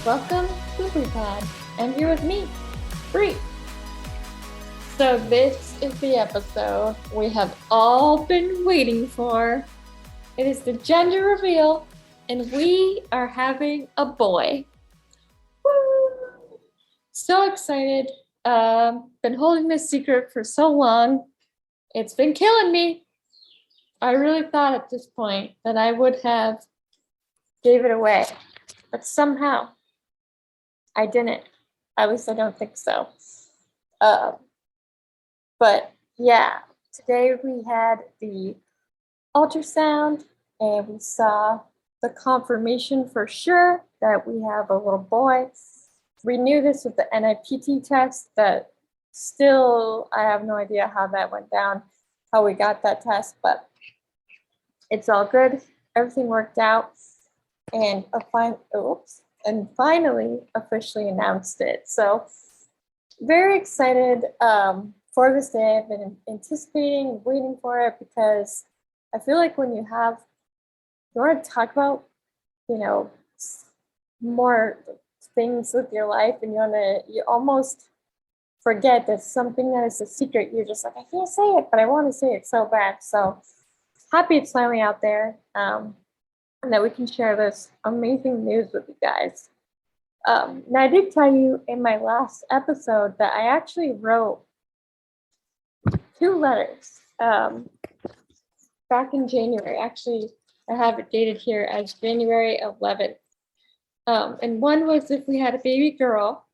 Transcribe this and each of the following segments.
Welcome to Bree Pod, and you're with me, Bree. So this is the episode we have all been waiting for. It is the gender reveal, and we are having a boy. Woo! So excited. Been holding this secret for so long. It's been killing me. I really thought at this point that I would have gave it away, but somehow I didn't. At least I don't think so. But yeah, today we had the ultrasound and we saw the confirmation for sure that we have a little boy. We knew this with the NIPT test, that still I have no idea how that went down, how we got that test, but it's all good. Everything worked out, and finally officially announced it. So very excited for this day. I've been anticipating and waiting for it because I feel like when you want to talk about, more things with your life, and you almost forget that something that is a secret. You're just like, I can't say it, but I want to say it so bad. So happy it's finally out there, and that we can share this amazing news with you guys. Now, I did tell you in my last episode that I actually wrote 2 letters back in January. Actually, I have it dated here as January 11th. And one was if we had a baby girl,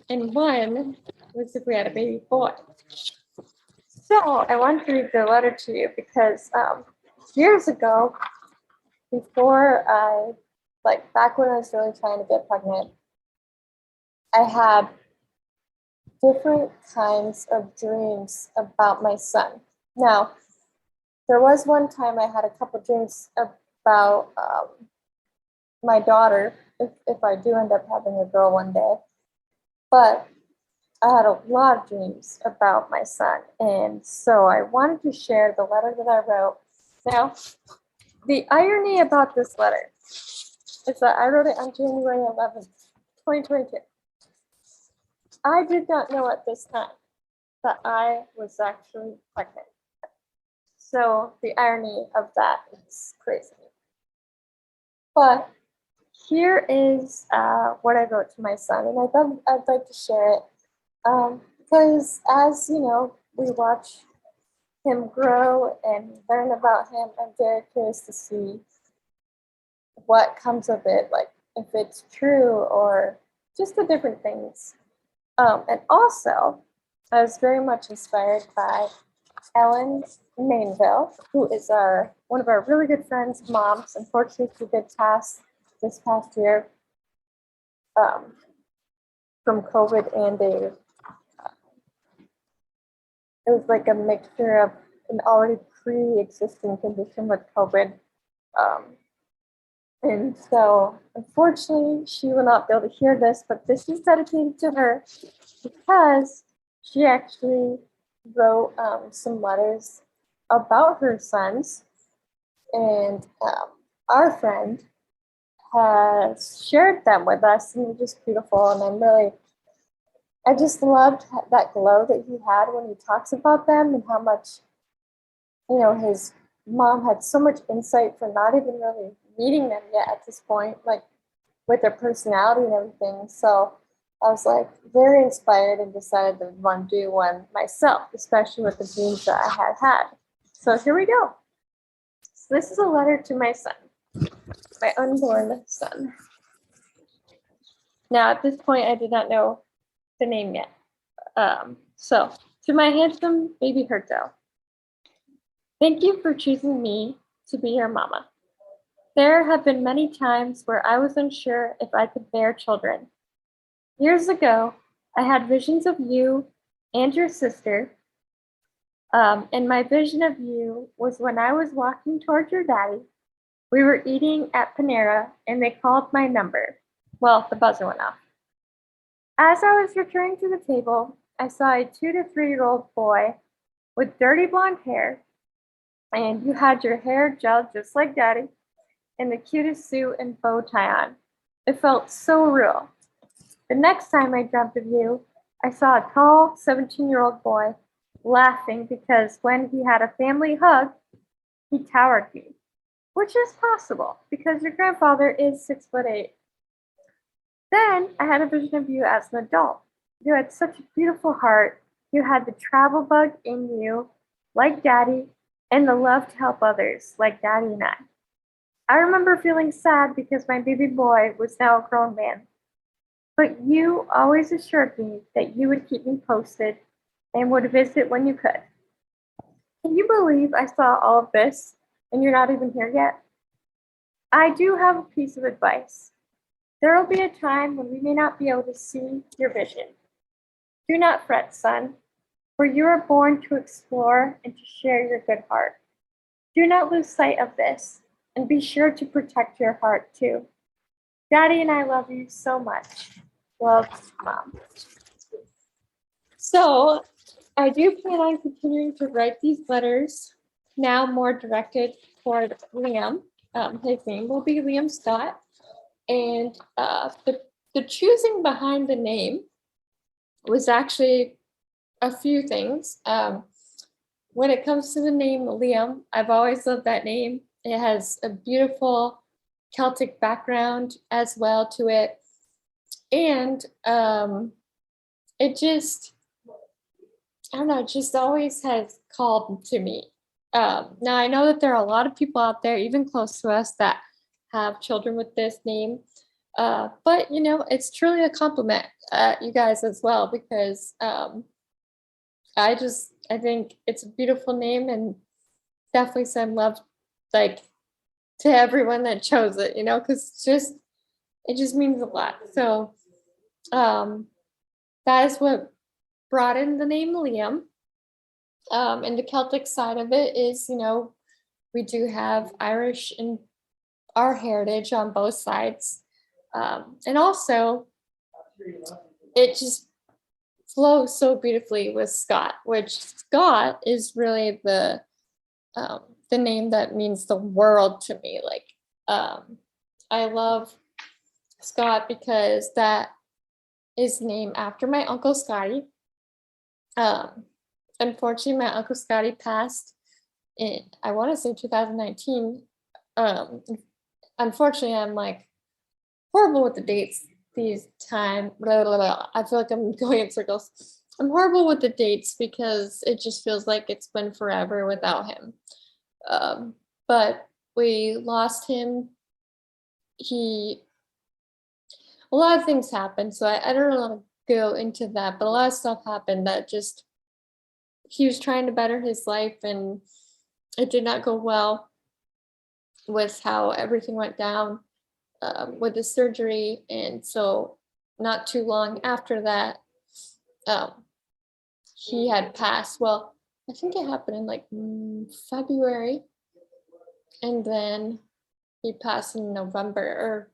and one was if we had a baby boy. So I wanted to read the letter to you because years ago, back when I was really trying to get pregnant, I had different kinds of dreams about my son. Now, there was one time I had a couple dreams about my daughter, if I do end up having a girl one day. But I had a lot of dreams about my son. And so I wanted to share the letter that I wrote. Now, the irony about this letter is that I wrote it on January 11th, 2022. I did not know at this time that I was actually pregnant. So the irony of that is crazy. But here is what I wrote to my son, and I'd like to share it because as you know, we watch him grow and learn about him. I'm very curious to see what comes of it, like if it's true or just the different things. And also, I was very much inspired by Ellen Mainville, who is one of our really good friends' moms. Unfortunately, she did pass this past year from COVID, and it was like a mixture of an already pre-existing condition with COVID. And so, unfortunately, she will not be able to hear this, but this is dedicated to her because she actually wrote some letters about her sons, and our friend has shared them with us, and they're just beautiful. And I just loved that glow that he had when he talks about them, and how much, his mom had so much insight for not even really meeting them yet at this point, like with their personality and everything. So I was like very inspired and decided to want to do one myself, especially with the dreams that I had. So here we go. So this is a letter to my son, my unborn son. Now, at this point, I did not know the name yet. So to my handsome baby Herto, thank you for choosing me to be your mama. There have been many times where I was unsure if I could bear children. Years ago, I had visions of you and your sister, and my vision of you was when I was walking towards your daddy. We were eating at Panera, and they called my number. Well, the buzzer went off. As I was returning to the table, I saw a 2 to 3-year-old boy with dirty blonde hair, and you had your hair gelled just like daddy, and the cutest suit and bow tie on. It felt so real. The next time I dreamt of you, I saw a tall 17-year-old boy laughing because when he had a family hug, he towered me, which is possible because your grandfather is 6'8". Then I had a vision of you as an adult. You had such a beautiful heart. You had the travel bug in you, like Daddy, and the love to help others, like Daddy and I. I remember feeling sad because my baby boy was now a grown man. But you always assured me that you would keep me posted and would visit when you could. Can you believe I saw all of this and you're not even here yet? I do have a piece of advice. There will be a time when we may not be able to see your vision. Do not fret, son, for you are born to explore and to share your good heart. Do not lose sight of this, and be sure to protect your heart too. Daddy and I love you so much. Love, Mom. So I do plan on continuing to write these letters, now more directed toward Liam. His name will be Liam Scott. And the choosing behind the name was actually a few things. When it comes to the name Liam, I've always loved that name. It has a beautiful Celtic background as well to it. And it just, I don't know, it just always has called to me. Now, I know that there are a lot of people out there, even close to us, that have children with this name. But, you know, it's truly a compliment, you guys as well, because I think it's a beautiful name and definitely send love, like, to everyone that chose it, you know, because it just means a lot. So that is what brought in the name Liam. And the Celtic side of it is, you know, we do have Irish in our heritage on both sides. And also, it just flows so beautifully with Scott, which Scott is really the name that means the world to me. Like, I love Scott because that is named after my uncle Scotty. Unfortunately, my uncle Scotty passed in, I want to say 2019. Unfortunately, I'm like horrible with the dates these time. Blah, blah, blah. I feel like I'm going in circles. I'm horrible with the dates because it just feels like it's been forever without him. But we lost him. A lot of things happened, so I don't want to go into that, but a lot of stuff happened that just, he was trying to better his life and it did not go well with how everything went down with the surgery. And so, not too long after that, he had passed. Well, I think it happened in like February, and then he passed in November, or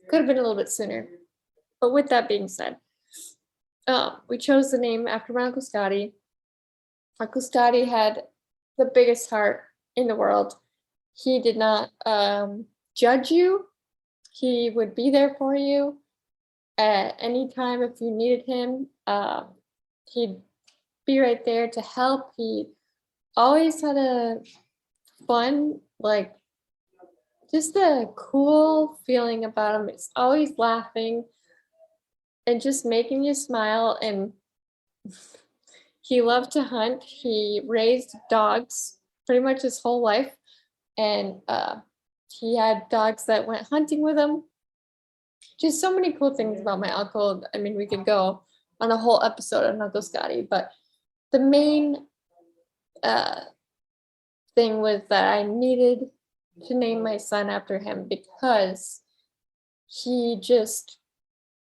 could have been a little bit sooner. But with that being said, we chose the name after my Uncle Scotty. Uncle Scotty had the biggest heart in the world. He did not judge you. He would be there for you at any time if you needed him. He'd be right there to help. He always had a fun, like, just a cool feeling about him. It's always laughing and just making you smile. And he loved to hunt. He raised dogs pretty much his whole life. And he had dogs that went hunting with him. Just so many cool things about my uncle. I mean, we could go on a whole episode on Uncle Scotty, but the main thing was that I needed to name my son after him because he just,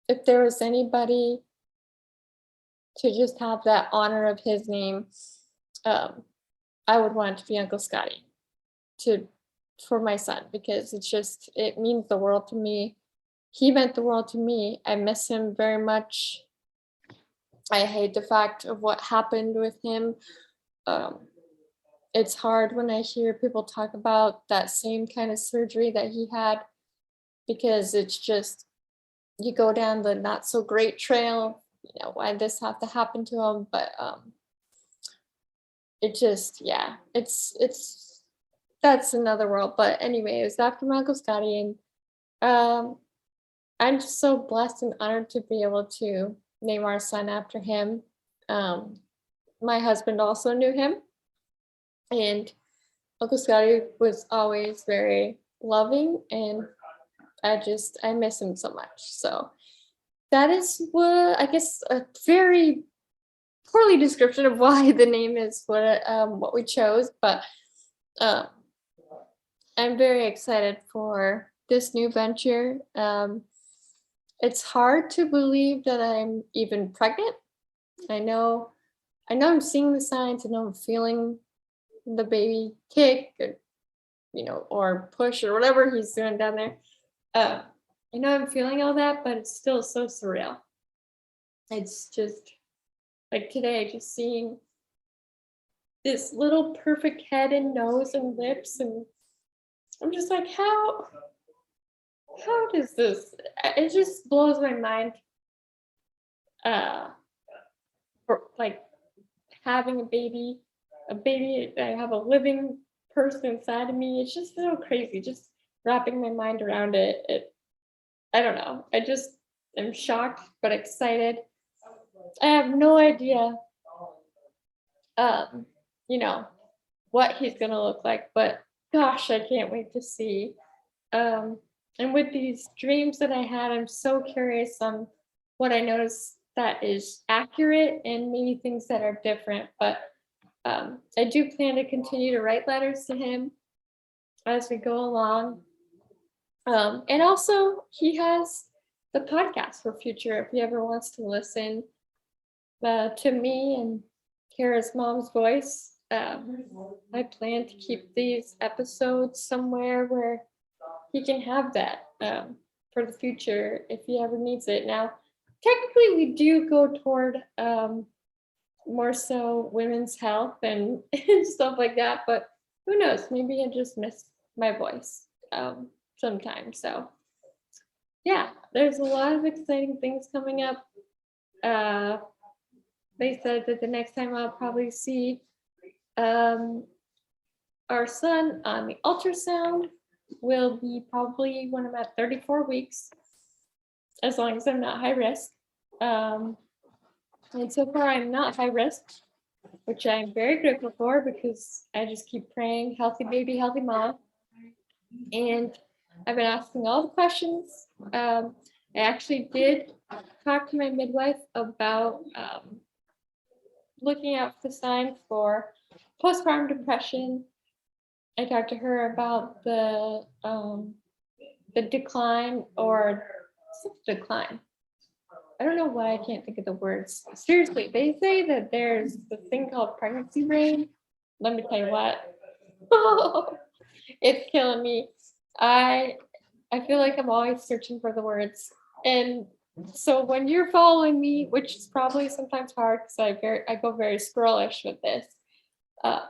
if there was anybody to just have that honor of his name, I would want it to be Uncle Scotty for my son, because it means the world to me. He meant the world to me. I miss him very much. I hate the fact of what happened with him. It's hard when I hear people talk about that same kind of surgery that he had, because it's just you go down the not so great trail, why this have to happen to him, but it just, yeah, it's that's another world. But anyway, it was after my Uncle Scotty, and um I'm just so blessed and honored to be able to name our son after him. Um, my husband also knew him, and Uncle Scotty was always very loving, and I miss him so much. So that is what I guess a very poorly description of why the name is what we chose, but um, I'm very excited for this new venture. It's hard to believe that I'm even pregnant. I know, I know I'm seeing the signs. I know I'm feeling the baby kick, or push or whatever he's doing down there. Uh, I know I'm feeling all that, but it's still so surreal. It's just like today, just seeing this little perfect head and nose and lips, and I'm just like, how does this? It just blows my mind. Uh, for like having a baby, I have a living person inside of me. It's just so crazy. Just wrapping my mind around it. I don't know. I just am shocked but excited. I have no idea, um, you know, what he's gonna look like, but gosh, I can't wait to see. Um, and with these dreams that I had, I'm so curious on what I notice that is accurate and maybe things that are different. But I do plan to continue to write letters to him as we go along. And also, he has the podcast for future if he ever wants to listen to me and hear his mom's voice. I plan to keep these episodes somewhere where he can have that for the future if he ever needs it. Now, technically, we do go toward more so women's health and stuff like that, but who knows? Maybe I just miss my voice sometimes. So, yeah, there's a lot of exciting things coming up. Uh, they said that the next time I'll probably see um, our son on the ultrasound will be probably when I'm at 34 weeks, as long as I'm not high risk. Um, and so far, I'm not high risk, which I'm very grateful for because I just keep praying, healthy baby, healthy mom. And I've been asking all the questions. I actually did talk to my midwife about looking out for the signs for postpartum depression. I talked to her about the decline or decline. I don't know why I can't think of the words. Seriously, they say that there's this thing called pregnancy brain. Let me tell you what. It's killing me. I I feel like I'm always searching for the words. And so when you're following me, which is probably sometimes hard because I go very squirrelish with this, uh,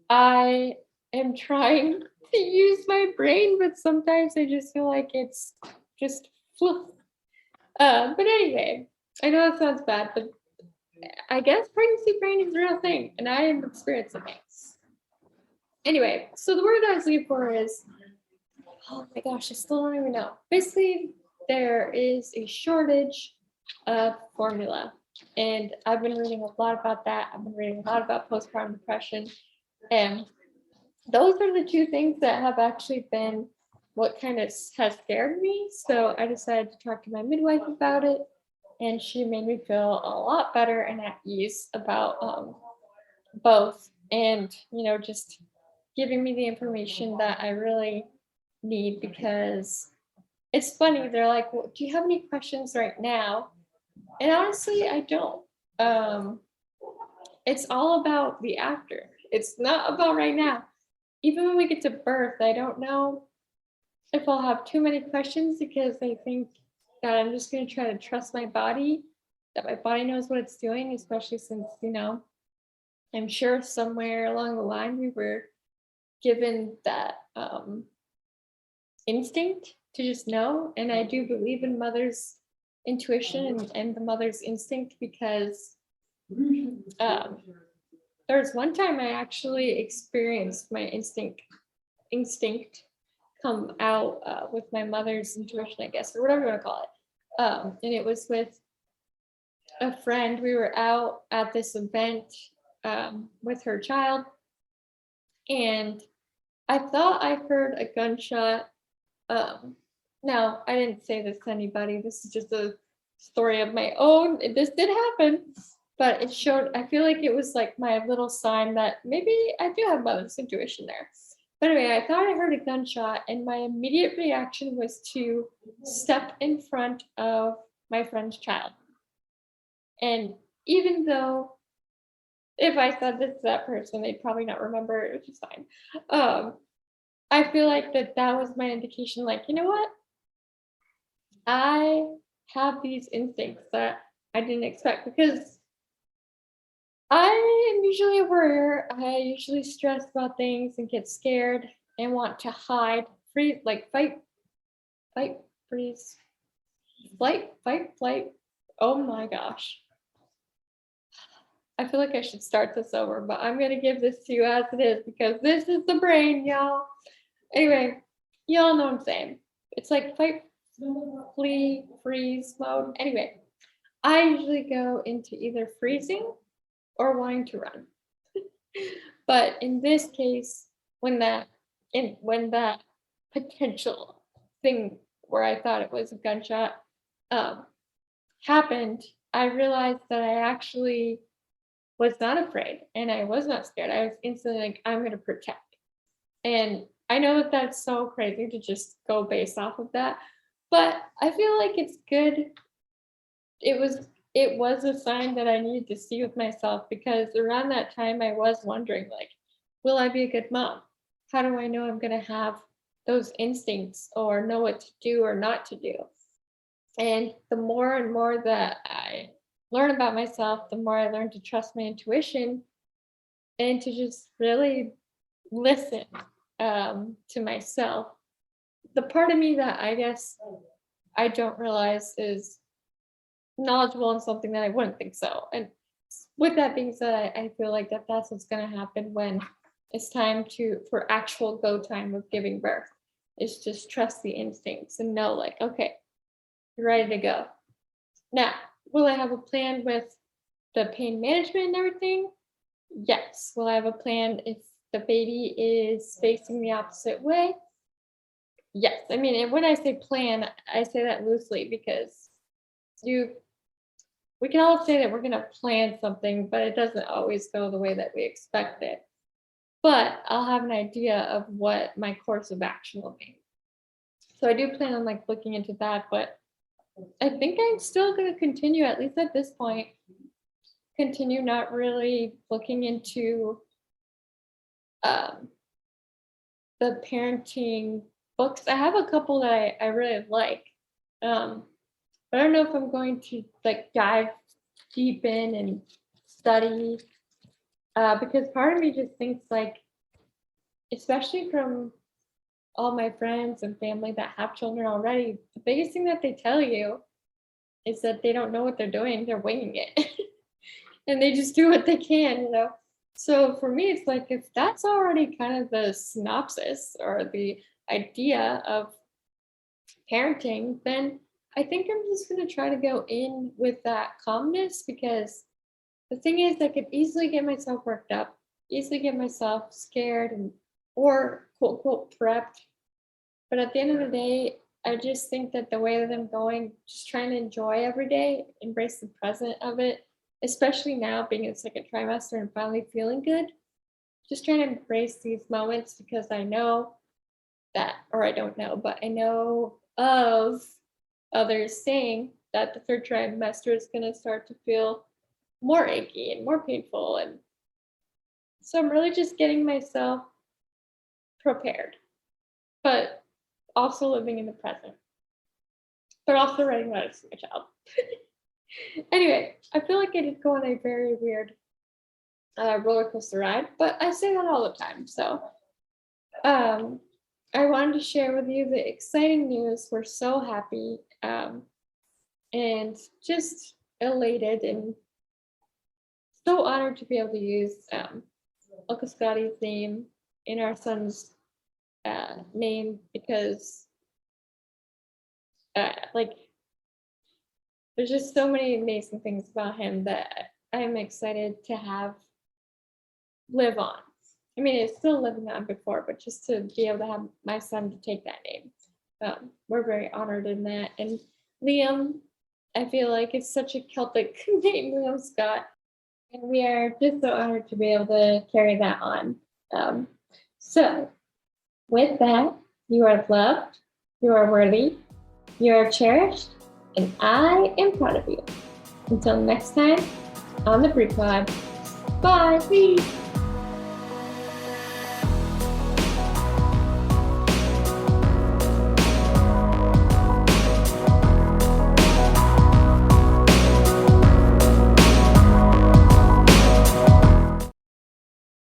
I am trying to use my brain, but sometimes I just feel like it's just fluff. But anyway, I know that sounds bad, but I guess pregnancy brain is a real thing, and I am experiencing it. Anyway, so the word I was looking for is, oh my gosh, I still don't even know. Basically, there is a shortage of formula, and I've been reading a lot about that. I've been reading a lot about postpartum depression, and those are the two things that have actually been what kind of has scared me. So I decided to talk to my midwife about it, and she made me feel a lot better and at ease about both, and just giving me the information that I really need because it's funny. They're like, well, "Do you have any questions right now?" And honestly, I don't. Um, it's all about the after. It's not about right now. Even when we get to birth, I don't know if I'll have too many questions because I think that I'm just going to try to trust my body, that my body knows what it's doing, especially since, I'm sure somewhere along the line we were given that instinct to just know. And I do believe in mother's intuition and the mother's instinct because um, there was one time I actually experienced my instinct come out with my mother's intuition, I guess, or whatever you want to call it. And it was with a friend. We were out at this event with her child, and I thought I heard a gunshot. Um, now, I didn't say this to anybody. This is just a story of my own. This did happen, but it showed, I feel like it was like my little sign that maybe I do have mother's intuition there. But anyway, I thought I heard a gunshot, and my immediate reaction was to step in front of my friend's child. And even though if I said this to that person, they'd probably not remember it, which is fine. Um, I feel like that was my indication, like, you know what? I have these instincts that I didn't expect because I am usually a worrier. I usually stress about things and get scared and want to hide, freeze, like fight, freeze, flight. Oh my gosh. I feel like I should start this over, but I'm gonna give this to you as it is because this is the brain, y'all. Anyway, y'all know what I'm saying. It's like fight, flee, freeze mode. Anyway, I usually go into either freezing or wanting to run. But in this case, when that potential thing where I thought it was a gunshot um, happened, I realized that I actually was not afraid and I was not scared. I was instantly like, I'm going to protect. And I know that that's so crazy to just go based off of that, but I feel like it's good. It was a sign that I needed to see with myself because around that time I was wondering like, will I be a good mom? How do I know I'm going to have those instincts or know what to do or not to do? And the more and more that I learn about myself, the more I learn to trust my intuition and to just really listen to myself. The part of me that I guess I don't realize is knowledgeable in something that I wouldn't think so. And with that being said, I feel like that's what's going to happen when it's time for actual go time of giving birth. Is just trust the instincts and know like, okay, you're ready to go. Now, will I have a plan with the pain management and everything? Yes. Will I have a plan if the baby is facing the opposite way? Yes. I mean, and when I say plan, I say that loosely because we can all say that we're going to plan something, but it doesn't always go the way that we expect it. But I'll have an idea of what my course of action will be. So I do plan on like looking into that, but I think I'm still going to continue, at least at this point, continue not really looking into um, the parenting books. I have a couple that I really like, but I don't know if I'm going to like dive deep in and study because part of me just thinks like, especially from all my friends and family that have children already, the biggest thing that they tell you is that they don't know what they're doing, they're winging it. And they just do what they can. So for me, it's like if that's already kind of the synopsis or the idea of parenting, then I think I'm just going to try to go in with that calmness because the thing is, I could easily get myself worked up, easily get myself scared and or quote quote prepped. But at the end of the day, I just think that the way that I'm going, just trying to enjoy every day, embrace the present of it, especially now being in second trimester and finally feeling good, just trying to embrace these moments because I know that, or I don't know, but I know of others saying that the third trimester is going to start to feel more achy and more painful. And so I'm really just getting myself prepared, but also living in the present, but also writing letters to my child. Anyway, I feel like I did go on a very weird roller coaster ride, but I say that all the time. So I wanted to share with you the exciting news. We're so happy and just elated and so honored to be able to use Uncle Scotty's name in our son's name because like there's just so many amazing things about him that I'm excited to have live on. I mean, it's still living on before, but just to be able to have my son to take that name, we're very honored in that. And Liam, I feel like it's such a Celtic name, Liam Scott, and we are just so honored to be able to carry that on. So, with that, you are loved, you are worthy, you are cherished, and I am proud of you. Until next time on the Brie Pod. Bye.